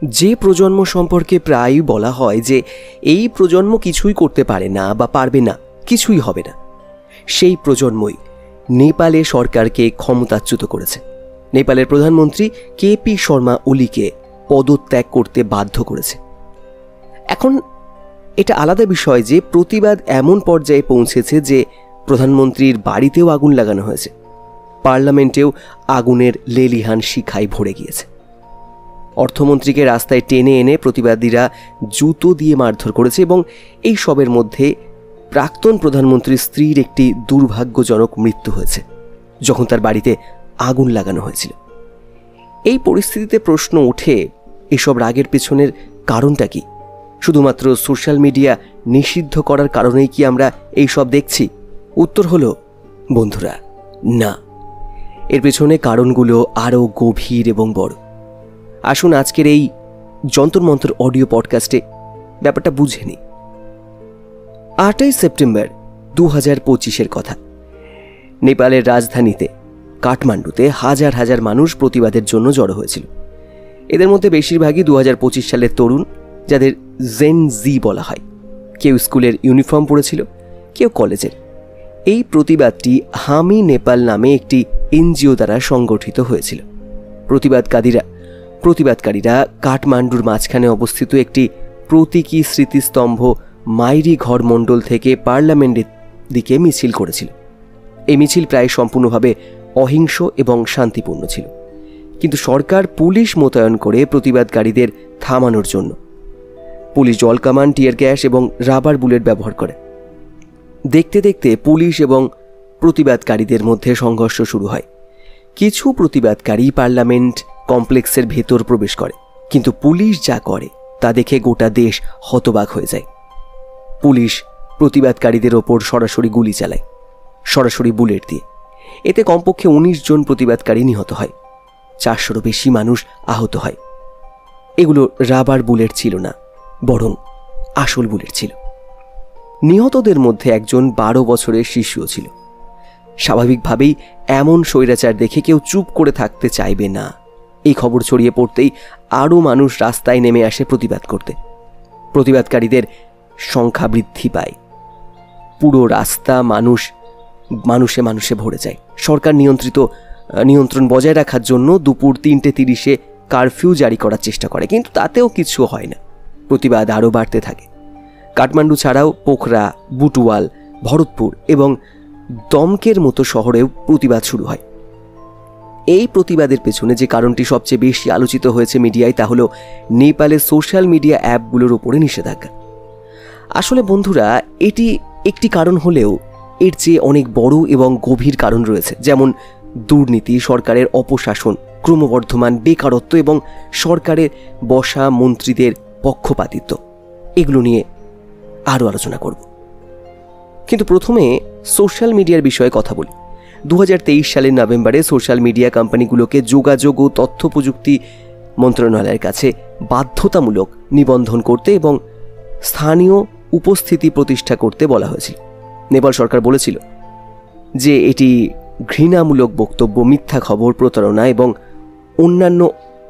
যে প্রজন্ম সম্পর্কে প্রায়ই বলা হয় যে এই প্রজন্ম কিছুই করতে পারে না বা পারবে না, কিছুই হবে না, সেই প্রজন্মই নেপালে সরকারকে ক্ষমতাচ্যুত করেছে। নেপালের প্রধানমন্ত্রী কেপি শর্মা ওলিকে পদত্যাগ করতে বাধ্য করেছে। এখন এটা আলাদা বিষয় যে প্রতিবাদ এমন পর্যায়ে পৌঁছেছে যে প্রধানমন্ত্রীর বাড়িতেও আগুন লাগানো হয়েছে, পার্লামেন্টেও আগুনের লেলিহান শিখায় ভরে গিয়েছে। অর্থমন্ত্রীকে রাস্তায় টেনে এনে প্রতিবাদীরা জুতো দিয়ে মারধর করেছে এবং এই সবের মধ্যে প্রাক্তন প্রধানমন্ত্রীর স্ত্রীর একটি দুর্ভাগ্যজনক মৃত্যু হয়েছে যখন তার বাড়িতে আগুন লাগানো হয়েছিল। এই পরিস্থিতিতে প্রশ্ন ওঠে, এসব রাগের পেছনের কারণটা কি? শুধুমাত্র সোশ্যাল মিডিয়া নিষিদ্ধ করার কারণেই কি আমরা এই সব দেখছি? উত্তর হলো, বন্ধুরা, না, এর পেছনে কারণগুলো আরও গভীর এবং বড়। আসুন আজকের এই যন্তর মন্তর অডিও পডকাস্টে ব্যাপারটা বুঝে নিই। 8ই সেপ্টেম্বর 2025-এর কথা। নেপালের রাজধানীতে কাঠমান্ডুতে হাজার হাজার মানুষ প্রতিবাদের জন্য জড়ো হয়েছিল। এদের মধ্যে বেশিরভাগই 2025 সালের তরুণ, যাদের জেন জি বলা হয়। কেউ স্কুলের ইউনিফর্ম পরেছিল, কেউ কলেজের। এই প্রতিবাদটি হামি নেপাল নামে একটি এনজিও দ্বারা সংগঠিত হয়েছিল। প্রতিবাদকারীরা কাঠমান্ডুর মাঝখানে অবস্থিত একটি প্রতীকী স্মৃতিস্তম্ভ মাইরি ঘর মণ্ডল থেকে পার্লামেন্টের দিকে মিছিল করেছিল। এই মিছিল প্রায় সম্পূর্ণভাবে অহিংস এবং শান্তিপূর্ণ ছিল, কিন্তু সরকার পুলিশ মোতায়েন করে প্রতিবাদকারীদের থামানোর জন্য পুলিশ জল কামান, টিয়ার গ্যাস এবং রাবার বুলেট ব্যবহার করে। দেখতে দেখতে পুলিশ এবং প্রতিবাদকারীদের মধ্যে সংঘর্ষ শুরু হয়। কিছু প্রতিবাদকারী পার্লামেন্ট কমপ্লেক্সের ভেতর প্রবেশ করে, কিন্তু পুলিশ যা করে তা দেখে গোটা দেশ হতবাক হয়ে যায়। পুলিশ প্রতিবাদকারীদের ওপর সরাসরি গুলি চালায়, সরাসরি বুলেট দিয়ে। এতে কমপক্ষে 19 জন প্রতিবাদকারী নিহত হয়, 400-রও বেশি মানুষ আহত হয়। এগুলো রাবার বুলেট ছিল না, বরং আসল বুলেট ছিল। নিহতদের মধ্যে একজন 12 বছরের শিশুও ছিল। স্বাভাবিকভাবেই এমন স্বৈরাচার দেখে কেউ চুপ করে থাকতে চাইবে না। এই খবর ছড়িয়ে পড়তেই আরও মানুষ রাস্তায় নেমে আসে প্রতিবাদ করতে। প্রতিবাদকারীদের সংখ্যা বৃদ্ধি পায়। পুরো রাস্তা মানুষে ভরে যায়। সরকার নিয়ন্ত্রণ বজায় রাখার জন্য দুপুর 3:30-এ কারফিউ জারি করার চেষ্টা করে, কিন্তু তাতেও কিছু হয় না। প্রতিবাদ আরও বাড়তে থাকে। কাঠমান্ডু ছাড়াও পোখরা, বুটওয়াল, ভরতপুর এবং দমকের মতো শহরেও প্রতিবাদ শুরু হয়। এই প্রতিবাদের পেছনে যে কারণটি সবচেয়ে বেশি আলোচিত হয়েছে মিডিয়ায়, তা হলো নেপালের সোশ্যাল মিডিয়া অ্যাপগুলোর উপরে নিষেধাজ্ঞা। আসলে বন্ধুরা, এটি একটি কারণ হলেও এর চেয়ে অনেক বড় এবং গভীর কারণ রয়েছে, যেমন দুর্নীতি, সরকারের অপশাসন, ক্রমবর্ধমান বেকারত্ব এবং সরকারের বসা মন্ত্রীদের পক্ষপাতিত্ব। এগুলো নিয়ে আরও আলোচনা করব, কিন্তু প্রথমে সোশ্যাল মিডিয়ার বিষয়ে কথা বলি। 2023 সালের নভেম্বরে সোশ্যাল মিডিয়া কোম্পানিগুলোকে যোগাযোগ ও তথ্য প্রযুক্তি মন্ত্রণালয়ের কাছে বাধ্যতামূলক নিবন্ধন করতে এবং স্থানীয় উপস্থিতি প্রতিষ্ঠা করতে বলা হয়েছিল। নেপাল সরকার বলেছিল যে এটি ঘৃণামূলক বক্তব্য, মিথ্যা খবর, প্রতারণা এবং অন্যান্য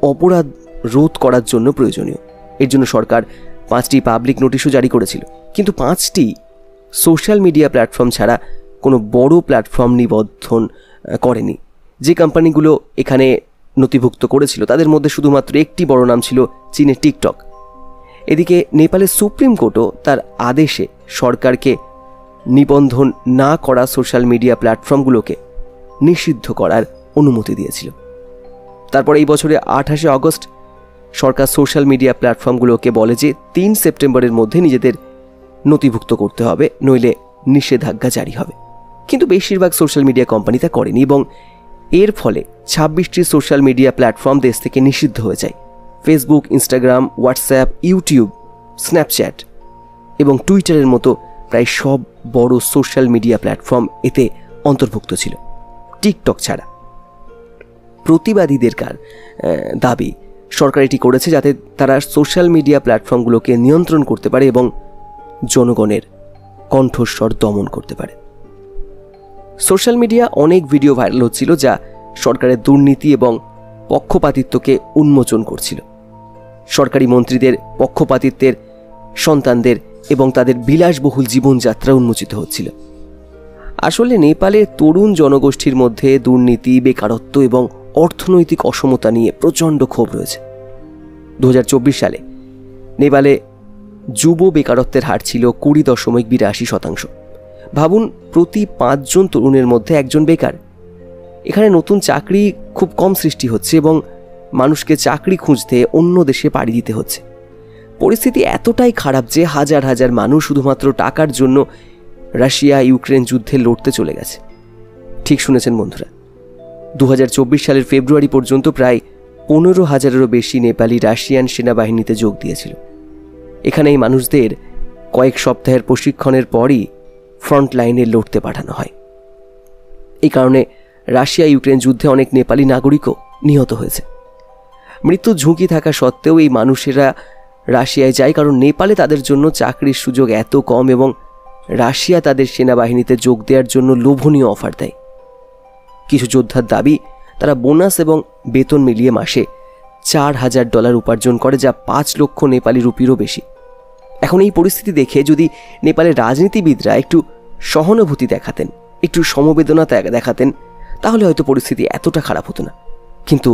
অপরাধ রোধ করার জন্য প্রয়োজনীয়। এর জন্য সরকার 5টি পাবলিক নোটিশও জারি করেছিল, কিন্তু 5টি সোশ্যাল মিডিয়া প্ল্যাটফর্ম ছাড়া কোনো বড় প্ল্যাটফর্ম নিবন্ধন করেনি। যে কোম্পানিগুলো এখানে নথিভুক্ত করেছিল তাদের মধ্যে শুধুমাত্র একটি বড় নাম ছিল চীনের টিকটক। এদিকে নেপালের সুপ্রিম কোর্টও তার আদেশে সরকারকে নিবন্ধন না করা সোশ্যাল মিডিয়া প্ল্যাটফর্মগুলোকে নিষিদ্ধ করার অনুমতি দিয়েছিল। তারপর এই বছরে 28শে আগস্ট সরকার সোশ্যাল মিডিয়া প্ল্যাটফর্মগুলোকে বলে যে 3 সেপ্টেম্বরের মধ্যে নিজেদের নথিভুক্ত করতে হবে, নইলে নিষেধাজ্ঞা জারি হবে। কিন্তু বেশিরভাগ সোশ্যাল মিডিয়া কোম্পানি তা করেনি এবং এর ফলে 26টি সোশ্যাল মিডিয়া প্ল্যাটফর্ম দেশ থেকে নিষিদ্ধ হয়ে যায়। Facebook, Instagram, WhatsApp, YouTube, Snapchat এবং টুইটারের মতো প্রায় সব বড় সোশ্যাল মিডিয়া প্ল্যাটফর্ম এতে অন্তর্ভুক্ত ছিল, টিকটক ছাড়া। প্রতিবাদীদের দাবি সরকার এটি করেছে যাতে তারা সোশ্যাল মিডিয়া প্ল্যাটফর্মগুলোকে নিয়ন্ত্রণ করতে পারে এবং জনগণের কণ্ঠস্বর দমন করতে পারে। সোশ্যাল মিডিয়া অনেক ভিডিও ভাইরাল হচ্ছিল যা সরকারের দুর্নীতি এবং পক্ষপাতিত্বকে উন্মোচন করছিল। সরকারি মন্ত্রীদের পক্ষপাতিত্বের, সন্তানদের এবং তাদের বিলাসবহুল জীবনযাত্রা উন্মোচিত হচ্ছিল। আসলে নেপালের তরুণ জনগোষ্ঠীর মধ্যে দুর্নীতি, বেকারত্ব এবং অর্থনৈতিক অসমতা নিয়ে প্রচণ্ড ক্ষোভ রয়েছে। 2024 সালে নেপালে যুব বেকারত্বের হার ছিল 20.82%। ভাবুন, প্রতি 5 জন তরুণের মধ্যে একজন বেকার। এখানে নতুন চাকরি খুব কম সৃষ্টি হচ্ছে এবং মানুষকে চাকরি খুঁজতে অন্য দেশে পাড়ি দিতে হচ্ছে। পরিস্থিতি এতটাই খারাপ যে হাজার হাজার মানুষ শুধুমাত্র টাকার জন্য রাশিয়া ইউক্রেন যুদ্ধে লড়তে চলে গেছে। ঠিক শুনেছেন বন্ধুরা, 2024 সালের ফেব্রুয়ারি পর্যন্ত প্রায় 15,000-এরও বেশি নেপালি রাশিয়ান সেনাবাহিনীতে যোগ দিয়েছিল। এখানে এই মানুষদের কয়েক সপ্তাহের প্রশিক্ষণের পরই ফ্রন্ট লাইনে লড়তে পাঠানো হয়। এই কারণে রাশিয়া ইউক্রেন যুদ্ধে অনেক নেপালি নাগরিকও নিহত হয়েছে। মৃত্যুর ঝুঁকি থাকা সত্ত্বেও এই মানুষেরা রাশিয়ায় যায়, কারণ নেপালে তাদের জন্য চাকরির সুযোগ এত কম এবং রাশিয়া তাদের সেনাবাহিনীতে যোগ দেওয়ার জন্য লোভনীয় অফার দেয়। কিছু যোদ্ধার দাবি, তারা বোনাস এবং বেতন মিলিয়ে মাসে $4,000 উপার্জন করে, যা 5 লক্ষ নেপালি রুপিরও বেশি। এখন এই পরিস্থিতি দেখে যদি নেপালের রাজনীতিবিদরা একটু সহানুভূতি দেখাতেন, একটু সমবেদনা দেখাতেন, তাহলে হয়তো পরিস্থিতি এতটা খারাপ হতো না। কিন্তু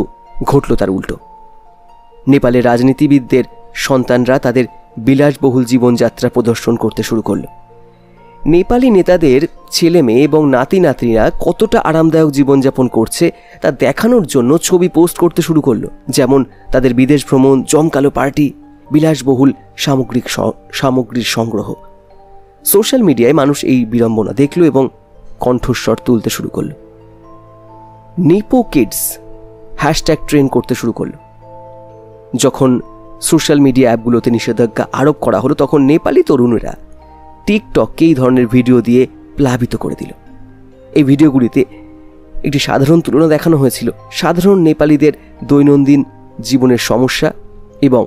ঘটল তার উল্টো। নেপালের রাজনীতিবিদদের সন্তানরা তাদের বিলাসবহুল জীবনযাত্রা প্রদর্শন করতে শুরু করল। নেপালি নেতাদের ছেলে মেয়ে এবং নাতি নাতনিরা কতটা আরামদায়ক জীবনযাপন করছে তা দেখানোর জন্য ছবি পোস্ট করতে শুরু করলো, যেমন তাদের বিদেশ ভ্রমণ, জমকালো পার্টি, বিলাসবহুল সামগ্রীর সংগ্রহ। সোশ্যাল মিডিয়ায় মানুষ এই বিড়ম্বনা দেখল এবং কণ্ঠস্বর তুলতে শুরু করল। নিপো কিডস হ্যাশট্যাগ ট্রেন্ড করতে শুরু করল। যখন সোশ্যাল মিডিয়া অ্যাপগুলোতে নিষেধাজ্ঞা আরোপ করা হলো, তখন নেপালি তরুণেরা টিকটককে এই ধরনের ভিডিও দিয়ে প্লাবিত করে দিল। এই ভিডিওগুলিতে একটি সাধারণ তুলনা দেখানো হয়েছিল সাধারণ নেপালিদের দৈনন্দিন জীবনের সমস্যা এবং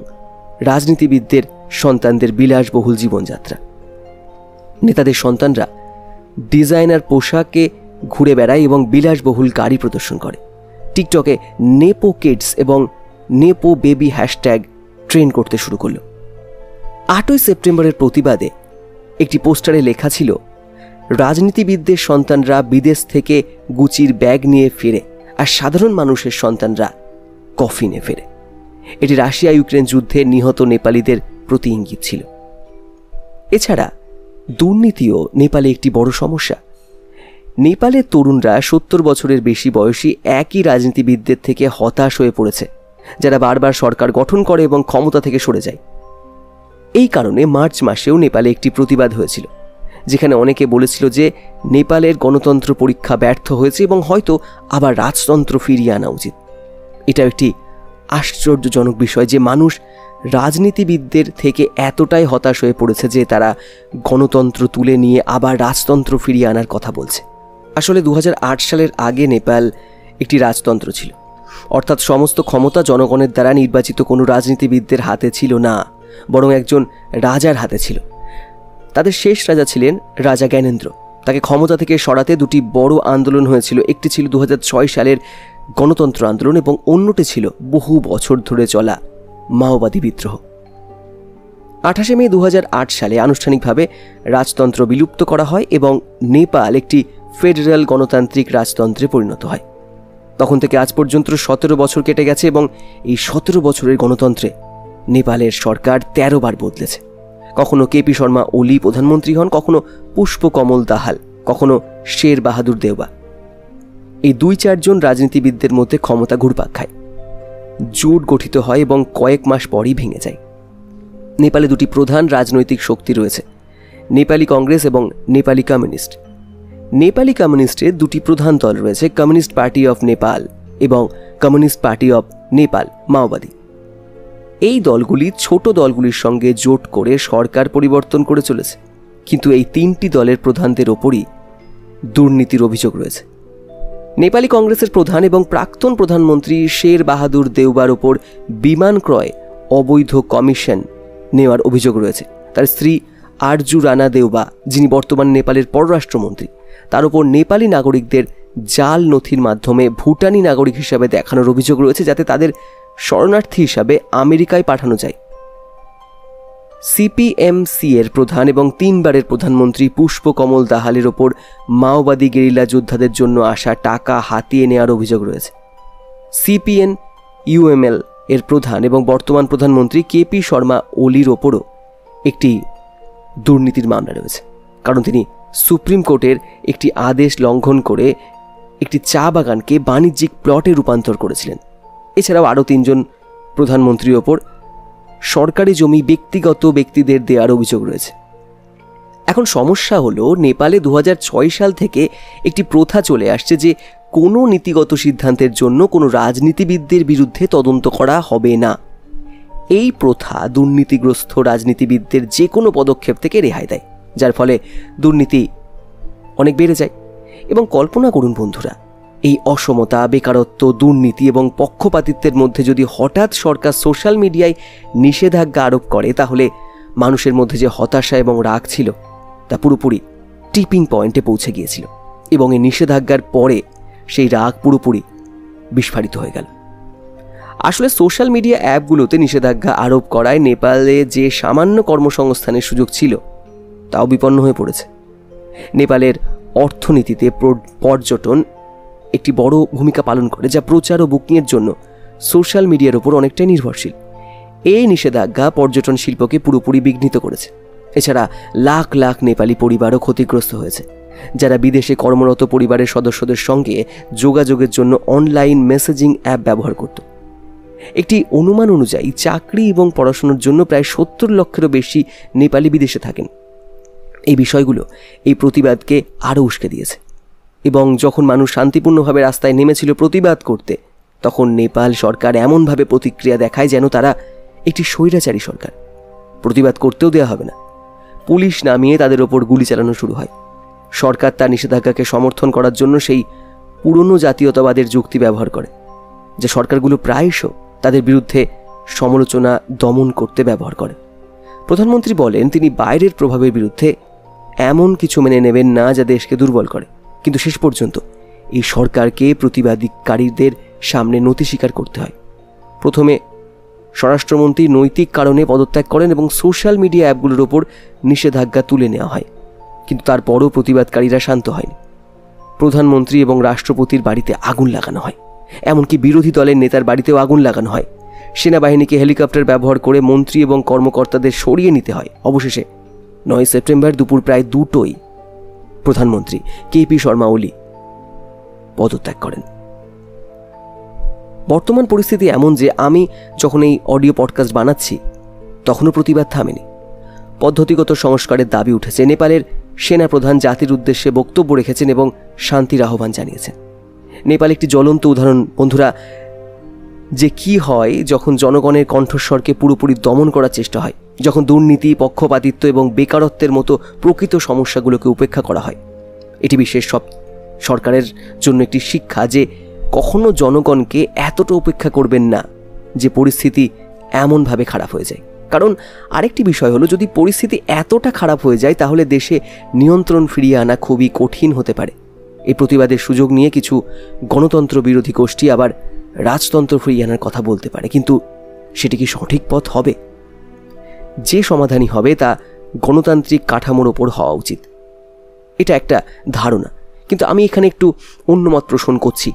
রাজনীতিবিদদের সন্তানদের বিলাসবহুল জীবনযাত্রা। নেতাদের সন্তানরা ডিজাইনার পোশাকে ঘুরে বেড়ায় এবং বিলাসবহুল গাড়ি প্রদর্শন করে। টিকটকে নেপো কিডস এবং নেপো বেবি হ্যাশট্যাগ ট্রেন্ড করতে শুরু করল। 8ই সেপ্টেম্বরের প্রতিবাদে একটি পোস্টারে লেখা ছিল, রাজনীতিবিদদের সন্তানরা বিদেশ থেকে গুচির ব্যাগ নিয়ে ফেরে আর সাধারণ মানুষের সন্তানরা কফিনে ফেরে। এটি রাশিয়া ইউক্রেন যুদ্ধে নিহত নেপালিদের প্রতি ইঙ্গিত ছিল। এছাড়া দুর্নীতিও নেপালে একটি বড় সমস্যা। নেপালের তরুণরা 70 বছরের বেশি বয়সী একই রাজনীতিবিদদের থেকে হতাশ হয়ে পড়েছে, যারা বারবার সরকার গঠন করে এবং ক্ষমতা থেকে সরে যায়। এই কারণে মার্চ মাসেও নেপালে একটি প্রতিবাদ হয়েছিল, যেখানে অনেকে বলেছিল যে নেপালের গণতন্ত্র পরীক্ষা ব্যর্থ হয়েছে এবং হয়তো আবার রাজতন্ত্র ফিরিয়ে আনা উচিত। এটা একটি আশ্চর্যজনক বিষয় যে মানুষ রাজনীতিবিদদের থেকে এতটাই হতাশ হয়ে পড়েছে যে তারা গণতন্ত্র তুলে নিয়ে আবার রাজতন্ত্র ফিরিয়ে আনার কথা বলছে। আসলে 2008 সালের আগে নেপাল একটি রাজতন্ত্র ছিল, অর্থাৎ সমস্ত ক্ষমতা জনগণের দ্বারা নির্বাচিত কোনো রাজনীতিবিদদের হাতে ছিল না, বরং একজন রাজার হাতে ছিল। তাদের শেষ রাজা ছিলেন রাজা জ্ঞানেন্দ্র। তাকে ক্ষমতা থেকে সরাতে দুটি বড় আন্দোলন হয়েছিল। একটি ছিল 2006 সালের গণতন্ত্র আন্দোলন এবং অন্যটি ছিল বহু বছর ধরে চলা মাওবাদী বিদ্রোহ। 28 মে 2008 সালে আনুষ্ঠানিকভাবে রাজতন্ত্র বিলুপ্ত করা হয় এবং নেপাল একটি ফেডারেল গণতান্ত্রিক রাজতন্ত্রে পরিণত হয়। তখন থেকে আজ পর্যন্ত 17 বছর কেটে গেছে এবং এই 17 বছরের গণতন্ত্রে নেপালের সরকার 13 বার বদলেছে। কখনো কেপি শর্মা ওলি প্রধানমন্ত্রী হন, কখনো পুষ্পকমল দাহাল, কখনো শের বাহাদুর দেওবা। এই 2-4 জন রাজনীতিবিদদের মধ্যে ক্ষমতা ঘুরপাক খায়, জোট গঠিত হয় এবং কয়েক মাস পরই ভেঙে যায়। নেপালে দুটি প্রধান রাজনৈতিক শক্তি রয়েছে, নেপালি কংগ্রেস এবং নেপালি কমিউনিস্ট। নেপালি কমিউনিস্টের দুটি প্রধান দল রয়েছে, কমিউনিস্ট পার্টি অফ নেপাল এবং কমিউনিস্ট পার্টি অফ নেপাল মাওবাদী। এই দলগুলি ছোট দলগুলির সঙ্গে জোট করে সরকার পরিবর্তন করে চলেছে, কিন্তু এই 3টি দলের প্রধানদের ওপরই দুর্নীতির অভিযোগ রয়েছে। নেপালি কংগ্রেসের প্রধান এবং প্রাক্তন প্রধানমন্ত্রী শের বাহাদুর দেওবার ওপর বিমান ক্রয় অবৈধ কমিশন নেওয়ার অভিযোগ রয়েছে। তার স্ত্রী আরজু রানা দেওবা, যিনি বর্তমানে নেপালের পররাষ্ট্রমন্ত্রী, তার উপর নেপালি নাগরিকদের জাল নথির মাধ্যমে ভুটানি নাগরিক হিসাবে দেখানোর অভিযোগ রয়েছে, যাতে তাদের শরণার্থী হিসাবে আমেরিকায় পাঠানো যায়। সিপিএমসি এর প্রধান এবং 3 বারের প্রধানমন্ত্রী পুষ্পকমল দাহালের ওপর মাওবাদী গেরিলা যোদ্ধাদের জন্য আসা টাকা হাতিয়ে নেওয়ার অভিযোগ রয়েছে। সিপিএন ইউএমএল এর প্রধান এবং বর্তমান প্রধানমন্ত্রী কেপি শর্মা ওলির ওপরও একটি দুর্নীতির মামলা রয়েছে, কারণ তিনি সুপ্রিম কোর্টের একটি আদেশ লঙ্ঘন করে একটি চা বাগানকে বাণিজ্যিক প্লটে রূপান্তর করেছিলেন। এছাড়াও আরও 3 জন প্রধানমন্ত্রীর ওপর সরকারি জমি ব্যক্তিগত ব্যক্তিদের দেওয়ার অভিযোগ রয়েছে। এখন সমস্যা হলো, নেপালে 2006 সাল থেকে একটি প্রথা চলে আসছে যে কোনো নীতিগত সিদ্ধান্তের জন্য কোনো রাজনীতিবিদদের বিরুদ্ধে তদন্ত করা হবে না। এই প্রথা দুর্নীতিগ্রস্ত রাজনীতিবিদদের যে কোনো পদক্ষেপ থেকে রেহাই দেয়, যার ফলে দুর্নীতি অনেক বেড়ে যায়। এবং কল্পনা করুন বন্ধুরা, এই অসমতা, বেকারত্ব, দুর্নীতি এবং পক্ষপাতিত্বের মধ্যে যদি হঠাৎ সরকার সোশ্যাল মিডিয়ায় নিষেধাজ্ঞা আরোপ করে, তাহলে মানুষের মধ্যে যে হতাশা এবং রাগ ছিল তা পুরোপুরি টিপিং পয়েন্টে পৌঁছে গিয়েছিল এবং এই নিষেধাজ্ঞার পরে সেই রাগ পুরোপুরি বিস্ফারিত হয়ে গেল। আসলে সোশ্যাল মিডিয়া অ্যাপগুলোতে নিষেধাজ্ঞা আরোপ করায় নেপালে যে সামান্য কর্মসংস্থানের সুযোগ ছিল তাও বিপন্ন হয়ে পড়েছে। নেপালের অর্থনীতিতে পর্যটন একটি বড় ভূমিকা পালন করে, যা প্রচার ও বুকিংয়ের জন্য সোশ্যাল মিডিয়ার উপর অনেকটাই নির্ভরশীল। এই নিষেধাজ্ঞা পর্যটন শিল্পকে পুরোপুরি বিঘ্নিত করেছে। এছাড়া লাখ লাখ নেপালি পরিবারও ক্ষতিগ্রস্ত হয়েছে, যারা বিদেশে কর্মরত পরিবারের সদস্যদের সঙ্গে যোগাযোগের জন্য অনলাইন মেসেজিং অ্যাপ ব্যবহার করত। একটি অনুমান অনুযায়ী চাকরি এবং পড়াশোনার জন্য প্রায় 70 লক্ষেরও বেশি নেপালি বিদেশে থাকেন। এই বিষয়গুলো এই প্রতিবাদকে আরও উস্কে দিয়েছে এবং যখন মানুষ শান্তিপূর্ণভাবে রাস্তায় নেমেছিল প্রতিবাদ করতে, তখন নেপাল সরকার এমনভাবে প্রতিক্রিয়া দেখায় যেন তারা একটি স্বৈরাচারী সরকার। প্রতিবাদ করতেও দেওয়া হবে না, পুলিশ নামিয়ে তাদের ওপর গুলি চালানো শুরু হয়। সরকার তার নিষেধাজ্ঞাকে সমর্থন করার জন্য সেই পুরনো জাতীয়তাবাদের যুক্তি ব্যবহার করে, যে সরকারগুলো প্রায়শ তাদের বিরুদ্ধে সমালোচনা দমন করতে ব্যবহার করে। প্রধানমন্ত্রী বলেন তিনি বাইরের প্রভাবের বিরুদ্ধে এমন কিছু মেনে নেবেন না যা দেশকে দুর্বল করে, কিন্তু শেষ পর্যন্ত এই সরকারকে প্রতিবাদীকারীদের সামনে নতি স্বীকার করতে হয়। প্রথমে স্বরাষ্ট্রমন্ত্রী নৈতিক কারণে পদত্যাগ করেন এবং সোশ্যাল মিডিয়া অ্যাপগুলোর ওপর নিষেধাজ্ঞা তুলে নেওয়া হয়, কিন্তু তারপরও প্রতিবাদকারীরা শান্ত হয়নি। প্রধানমন্ত্রী এবং রাষ্ট্রপতির বাড়িতে আগুন লাগানো হয়, এমনকি বিরোধী দলের নেতার বাড়িতেও আগুন লাগানো হয়। সেনাবাহিনীকে হেলিকপ্টার ব্যবহার করে মন্ত্রী এবং কর্মকর্তাদের সরিয়ে নিতে হয়। অবশেষে 9 সেপ্টেম্বর দুপুর প্রায় 2টোয় প্রধানমন্ত্রী কেপি শর্মা ওলি পদত্যাগ করেন। বর্তমান পরিস্থিতি এমন যে আমি যখন এই অডিও পডকাস্ট বানাচ্ছি তখনও প্রতিবাদ থামেনি। পদ্ধতিগত সংস্কারের দাবি উঠেছে। নেপালের সেনাপ্রধান জাতির উদ্দেশ্যে বক্তব্য রেখেছেন এবং শান্তির আহ্বান জানিয়েছেন। নেপাল একটি জ্বলন্ত উদাহরণ বন্ধুরা, যে কি হয় যখন জনগণের কণ্ঠস্বরকে পুরোপুরি দমন করার চেষ্টা হয়, যখন দুর্নীতি, পক্ষপাতিত্ব এবং বেকারত্বের মতো প্রকৃত সমস্যাগুলোকে উপেক্ষা করা হয়। এটি বিশেষ সব সরকারের জন্য একটি শিক্ষা যে কখনো জনগণকে এতটা উপেক্ষা করবেন না যে পরিস্থিতি এমনভাবে খারাপ হয়ে যায়। কারণ আরেকটি বিষয় হলো, যদি পরিস্থিতি এতটা খারাপ হয়ে যায় তাহলে দেশে নিয়ন্ত্রণ ফিরিয়ে আনা খুবই কঠিন হতে পারে। এই প্রতিবাদের সুযোগ নিয়ে কিছু গণতন্ত্র বিরোধী গোষ্ঠী আবার রাজতন্ত্র ফিরিয়ে আনার কথা বলতে পারে, কিন্তু সেটি কি সঠিক পথ হবে? যে সমাধানই হবে তা গণতান্ত্রিক কাঠামোর ওপর হওয়া উচিত, এটা একটা ধারণা। কিন্তু আমি এখানে একটু অন্য মত পোষণ করছি।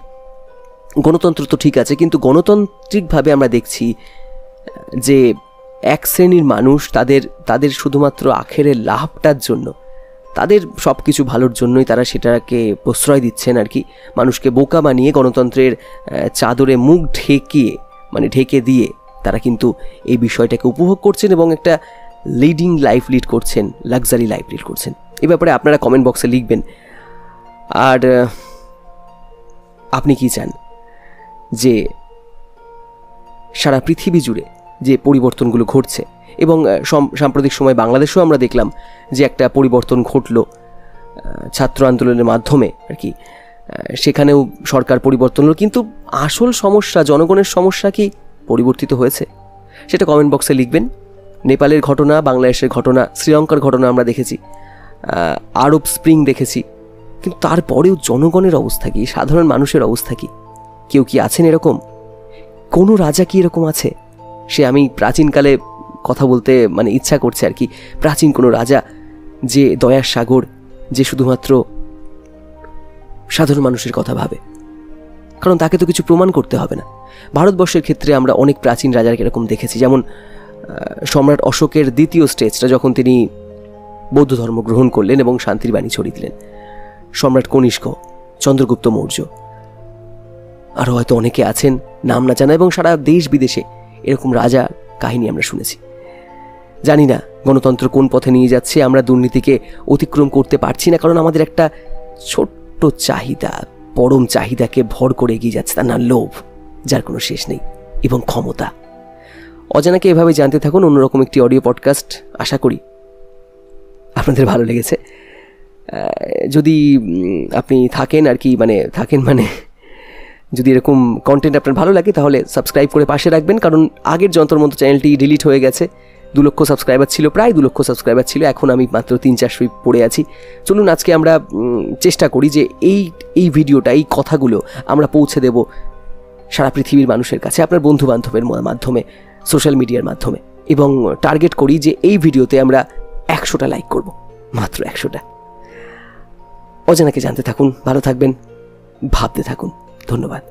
গণতন্ত্র তো ঠিক আছে, কিন্তু গণতান্ত্রিকভাবে আমরা দেখছি যে এক শ্রেণীর মানুষ তাদের শুধুমাত্র আখেরের লাভটার জন্য, তাদের সব কিছু ভালোর জন্যই তারা সেটাকে প্রশ্রয় দিচ্ছেন আর কি। মানুষকে বোকা বানিয়ে গণতন্ত্রের চাদরে মুখ ঢেকে দিয়ে তারা কিন্তু এই বিষয়টাকে উপভোগ করছেন এবং একটা লিডিং লাইফ লিড করছেন, লাক্সারি লাইফ লিড করছেন। এই ব্যাপারে আপনারা কমেন্ট বক্সে লিখবেন। আর আপনি কি চান যে সারা পৃথিবী জুড়ে যে পরিবর্তনগুলো ঘটছে, এবং সাম্প্রতিক সময় বাংলাদেশেও আমরা দেখলাম যে একটা পরিবর্তন ঘটলো ছাত্র আন্দোলনের মাধ্যমে আর কি, সেখানেও সরকার পরিবর্তন হলো, কিন্তু আসল সমস্যা, জনগণের সমস্যা কি পরিবর্তিত হয়েছে? সেটা কমেন্ট বক্সে লিখবেন। নেপালের ঘটনা, বাংলাদেশের ঘটনা, শ্রীলঙ্কার ঘটনা আমরা দেখেছি, আরব স্প্রিং দেখেছি, কিন্তু তারপরেও জনগণের অবস্থা কি, সাধারণ মানুষের অবস্থা কি? কেউ কি আছেন এরকম? কোনো রাজা কি এরকম আছে? সে আমি প্রাচীনকালে কথা বলতে মানে ইচ্ছা করছে আর কি, প্রাচীন কোনো রাজা যে দয়ার সাগর, যে শুধুমাত্র সাধারণ মানুষের কথা ভাবে, কারণ তাকে তো কিছু প্রমাণ করতে হবে না। ভারতবর্ষের ক্ষেত্রে আমরা অনেক প্রাচীন রাজাকে এরকম দেখেছি, যেমন সম্রাট অশোকের দ্বিতীয় স্টেজটা যখন তিনি বৌদ্ধ ধর্ম গ্রহণ করলেন এবং শান্তির বাণী ছড়িয়ে দিলেন, সম্রাট কনিষ্ক, চন্দ্রগুপ্ত মৌর্য, আরও হয়তো অনেকে আছেন নাম না জানা, এবং সারা দেশ বিদেশে এরকম রাজা কাহিনী আমরা শুনেছি। জানি না গণতন্ত্র কোন পথে নিয়ে যাচ্ছে, আমরা দুর্নীতিকে অতিক্রম করতে পারছি না, কারণ আমাদের একটা ছোট্ট চাহিদা, পরম চাহিদাকে ভর করে এগিয়ে যাচ্ছে, তার নাম লোভ, যার কোনো শেষ নেই, এবং ক্ষমতা। অজানাকে এভাবে জানতে থাকুন, অন্যরকম একটি অডিও পডকাস্ট। আশা করি আপনাদের ভালো লেগেছে। যদি আপনি থাকেন আর কি, মানে যদি এরকম কন্টেন্ট আপনার ভালো লাগে তাহলে সাবস্ক্রাইব করে পাশে রাখবেন, কারণ আগের যন্ত্রমন্ত্র চ্যানেলটি ডিলিট হয়ে গেছে। 2 লক্ষ সাবস্ক্রাইবার ছিল, প্রায় 2 লক্ষ সাবস্ক্রাইবার ছিল, এখন আমি মাত্র 300-400 পড়ে আছি। চলুন আজকে আমরা চেষ্টা করি যে এই ভিডিওটা, এই কথাগুলো আমরা পৌঁছে দেব সারা পৃথিবীর মানুষের কাছে, আপনার বন্ধুবান্ধবের মাধ্যমে, সোশ্যাল মিডিয়ার মাধ্যমে, এবং টার্গেট করি যে এই ভিডিওতে আমরা 100টা লাইক করব, মাত্র 100টা। অজানাকে জানতে থাকুন, ভালো থাকবেন, ভাবতে থাকুন। ধন্যবাদ।